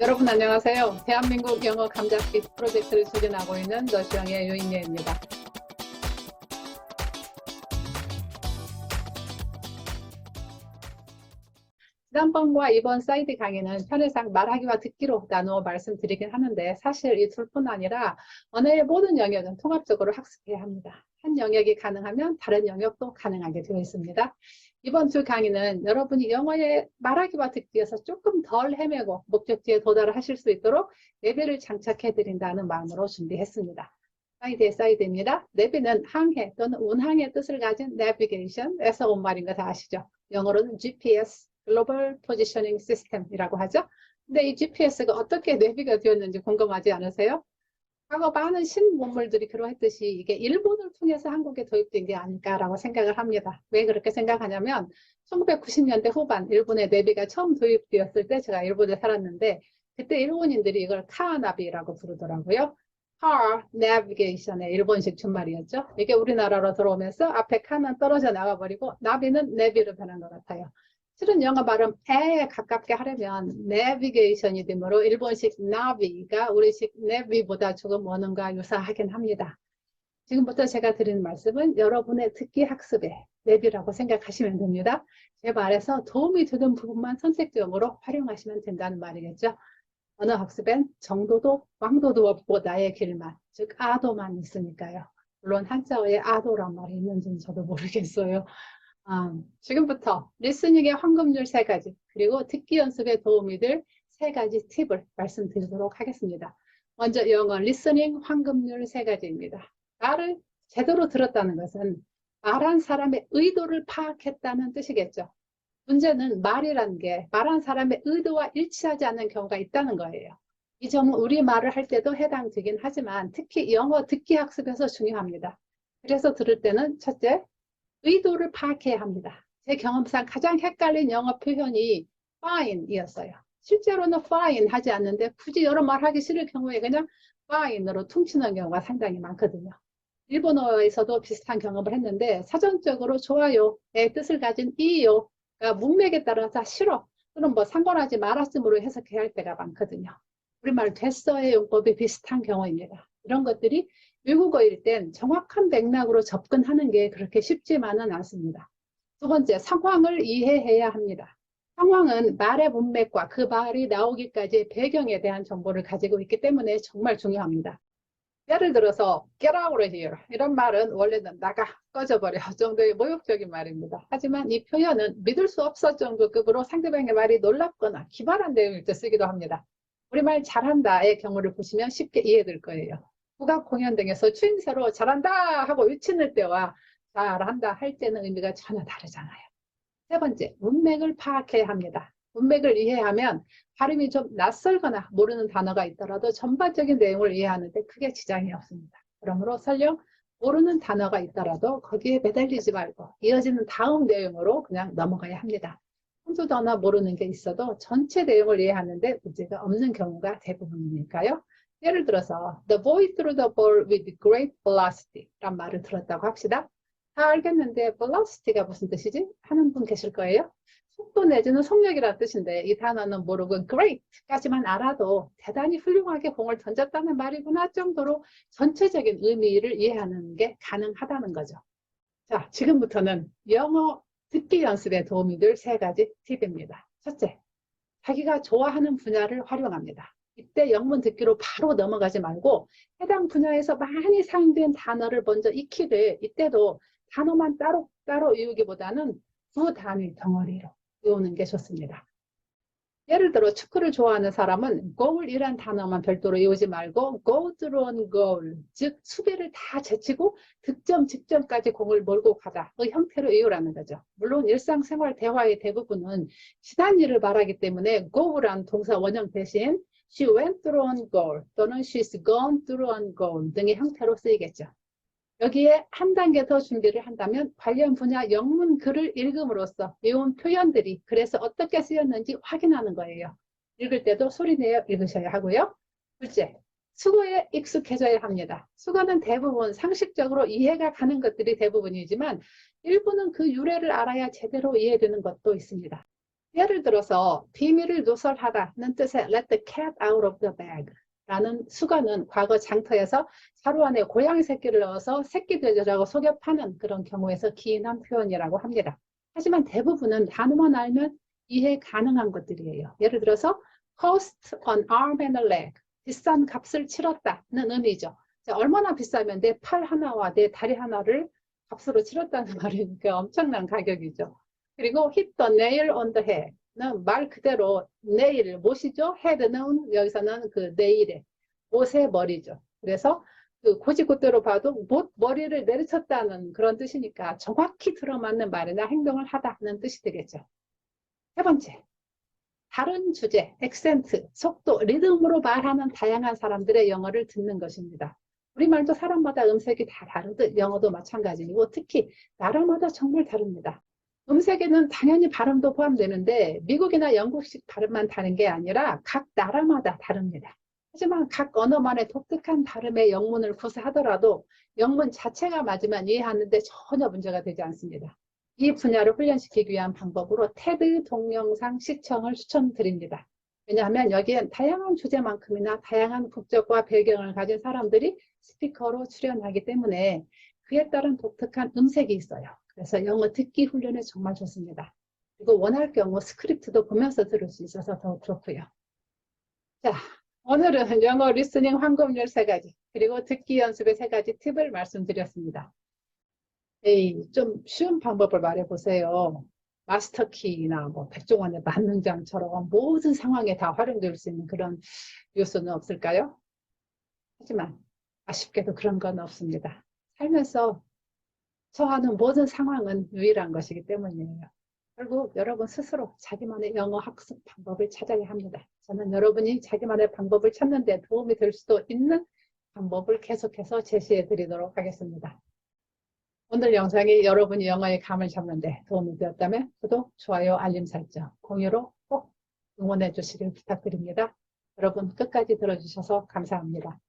여러분 안녕하세요. 대한민국 영어 감잡기 프로젝트를 추진하고 있는 너시영의 유인예입니다. 지난번과 이번 사이드 강의는 편의상 말하기와 듣기로 나누어 말씀드리긴 하는데 사실 이 둘뿐 아니라 언어의 모든 영역은 통합적으로 학습해야 합니다. 한 영역이 가능하면 다른 영역도 가능하게 되어 있습니다. 이번 두 강의는 여러분이 영어의 말하기와 듣기에서 조금 덜 헤매고 목적지에 도달을 하실 수 있도록 내비를 장착해 드린다는 마음으로 준비했습니다. 사이드의 사이드입니다. 내비는 항해 또는 운항의 뜻을 가진 navigation에서 온 말인 거 다 아시죠? 영어로는 GPS, 글로벌 포지셔닝 시스템이라고 하죠. 근데 이 GPS가 어떻게 내비가 되었는지 궁금하지 않으세요? 과거 많은 신문물들이 그러했듯이 이게 일본을 통해서 한국에 도입된 게 아닐까라고 생각을 합니다. 왜 그렇게 생각하냐면 1990년대 후반 일본의 내비가 처음 도입되었을 때 제가 일본에 살았는데 그때 일본인들이 이걸 카나비라고 부르더라고요. Car Navigation의 일본식 준말이었죠. 이게 우리나라로 들어오면서 앞에 카는 떨어져 나가버리고 나비는 내비로 변한 것 같아요. 실은 영어 발음 에에 가깝게 하려면 내비게이션이 되므로 일본식 나비가 우리식 내비보다 조금 원어가 유사하긴 합니다. 지금부터 제가 드리는 말씀은 여러분의 듣기 학습의 내비라고 생각하시면 됩니다. 제 말에서 도움이 되는 부분만 선택적으로 활용하시면 된다는 말이겠죠. 언어 학습엔 정도도 왕도도 없고 나의 길만, 즉 아도만 있으니까요. 물론 한자어에 아도란 말이 있는지는 저도 모르겠어요. 지금부터 리스닝의 황금률 3가지 그리고 듣기 연습에 도움이 될 3가지 팁을 말씀드리도록 하겠습니다. 먼저 영어 리스닝 황금률 3가지입니다. 말을 제대로 들었다는 것은 말한 사람의 의도를 파악했다는 뜻이겠죠. 문제는 말이라는 게 말한 사람의 의도와 일치하지 않는 경우가 있다는 거예요. 이 점은 우리 말을 할 때도 해당되긴 하지만 특히 영어 듣기 학습에서 중요합니다. 그래서 들을 때는 첫째, 의도를 파악해야 합니다. 제 경험상 가장 헷갈린 영어 표현이 fine이었어요. 실제로는 fine 하지 않는데 굳이 여러 말 하기 싫을 경우에 그냥 fine으로 퉁치는 경우가 상당히 많거든요. 일본어에서도 비슷한 경험을 했는데 사전적으로 좋아요의 뜻을 가진 이요가 문맥에 따라서 싫어 또는 뭐 상관하지 말았음으로 해석해야 할 때가 많거든요. 우리말 됐어의 용법이 비슷한 경우입니다. 이런 것들이 외국어일 땐 정확한 맥락으로 접근하는 게 그렇게 쉽지만은 않습니다. 두 번째, 상황을 이해해야 합니다. 상황은 말의 문맥과 그 말이 나오기까지의 배경에 대한 정보를 가지고 있기 때문에 정말 중요합니다. 예를 들어서 get out of here 이런 말은 원래는 나가, 꺼져버려 정도의 모욕적인 말입니다. 하지만 이 표현은 믿을 수 없을 정도급으로 상대방의 말이 놀랍거나 기발한 내용일 때 쓰기도 합니다. 우리말 잘한다의 경우를 보시면 쉽게 이해될 거예요. 국악 공연 등에서 추임새로 잘한다 하고 외치는 때와 잘한다 할 때는 의미가 전혀 다르잖아요. 세 번째, 문맥을 파악해야 합니다. 문맥을 이해하면 발음이 좀 낯설거나 모르는 단어가 있더라도 전반적인 내용을 이해하는 데 크게 지장이 없습니다. 그러므로 설령 모르는 단어가 있더라도 거기에 매달리지 말고 이어지는 다음 내용으로 그냥 넘어가야 합니다. 한두 단어 모르는 게 있어도 전체 내용을 이해하는 데 문제가 없는 경우가 대부분이니까요. 예를 들어서 The boy threw the ball with great velocity 란 말을 들었다고 합시다. 다 알겠는데 velocity가 무슨 뜻이지? 하는 분 계실 거예요. 속도 내지는 속력이라는 뜻인데 이 단어는 모르고 great까지만 알아도 대단히 훌륭하게 공을 던졌다는 말이구나 정도로 전체적인 의미를 이해하는 게 가능하다는 거죠. 자, 지금부터는 영어 듣기 연습에 도움이 될 3가지 팁입니다. 첫째, 자기가 좋아하는 분야를 활용합니다. 이때 영문 듣기로 바로 넘어가지 말고 해당 분야에서 많이 사용된 단어를 먼저 익히되 이때도 단어만 따로 외우기보다는 두 단위 덩어리로 외우는 게 좋습니다. 예를 들어 축구를 좋아하는 사람은 goal이란 단어만 별도로 외우지 말고 go through goal, 즉 수비를 다 제치고 득점 직전까지 공을 몰고 가다의 형태로 외우라는 거죠. 물론 일상생활 대화의 대부분은 지난 일을 말하기 때문에 go란 동사 원형 대신 she went through on goal 또는 she's gone through on goal 등의 형태로 쓰이겠죠. 여기에 한 단계 더 준비를 한다면 관련 분야 영문 글을 읽음으로써 외운 표현들이 그래서 어떻게 쓰였는지 확인하는 거예요. 읽을 때도 소리내어 읽으셔야 하고요. 둘째, 수거에 익숙해져야 합니다. 수거는 대부분 상식적으로 이해가 가는 것들이 대부분이지만 일부는 그 유래를 알아야 제대로 이해되는 것도 있습니다. 예를 들어서 비밀을 누설하다는 뜻의 let the cat out of the bag 라는 수거는 과거 장터에서 자루 안에 고양이 새끼를 넣어서 새끼 돼지라고 속여 파는 그런 경우에서 기인한 표현이라고 합니다. 하지만 대부분은 단어만 알면 이해 가능한 것들이에요. 예를 들어서 cost an arm and a leg, 비싼 값을 치렀다는 의미죠. 얼마나 비싸면 내 팔 하나와 내 다리 하나를 값으로 치렀다는 말이니까 엄청난 가격이죠. 그리고 hit the nail on the head는 말 그대로 nail, 못이죠. head는 여기서는 그 nail의 못의 머리죠. 그래서 그 고지고대로 봐도 못 머리를 내리쳤다는 그런 뜻이니까 정확히 들어맞는 말이나 행동을 하다는 뜻이 되겠죠. 세 번째, 다른 주제, 액센트, 속도, 리듬으로 말하는 다양한 사람들의 영어를 듣는 것입니다. 우리말도 사람마다 음색이 다 다르듯 영어도 마찬가지이고 특히 나라마다 정말 다릅니다. 음색에는 당연히 발음도 포함되는데 미국이나 영국식 발음만 다른 게 아니라 각 나라마다 다릅니다. 하지만 각 언어만의 독특한 발음의 영문을 구사하더라도 영문 자체가 맞으면 이해하는데 전혀 문제가 되지 않습니다. 이 분야를 훈련시키기 위한 방법으로 테드 동영상 시청을 추천드립니다. 왜냐하면 여기엔 다양한 주제만큼이나 다양한 국적과 배경을 가진 사람들이 스피커로 출연하기 때문에 그에 따른 독특한 음색이 있어요. 그래서 영어 듣기 훈련에 정말 좋습니다. 그리고 원할 경우 스크립트도 보면서 들을 수 있어서 더 좋고요. 자, 오늘은 영어 리스닝 황금률 3가지, 그리고 듣기 연습의 3가지 팁을 말씀드렸습니다. 좀 쉬운 방법을 말해보세요. 마스터키나 뭐 백종원의 만능장처럼 모든 상황에 다 활용될 수 있는 그런 요소는 없을까요? 하지만 아쉽게도 그런 건 없습니다. 살면서 처하는 모든 상황은 유일한 것이기 때문이에요. 결국 여러분 스스로 자기만의 영어 학습 방법을 찾아야 합니다. 저는 여러분이 자기만의 방법을 찾는 데 도움이 될 수도 있는 방법을 계속해서 제시해 드리도록 하겠습니다. 오늘 영상이 여러분이 영어의 감을 잡는 데 도움이 되었다면 구독, 좋아요, 알림 설정, 공유로 꼭 응원해 주시길 부탁드립니다. 여러분 끝까지 들어주셔서 감사합니다.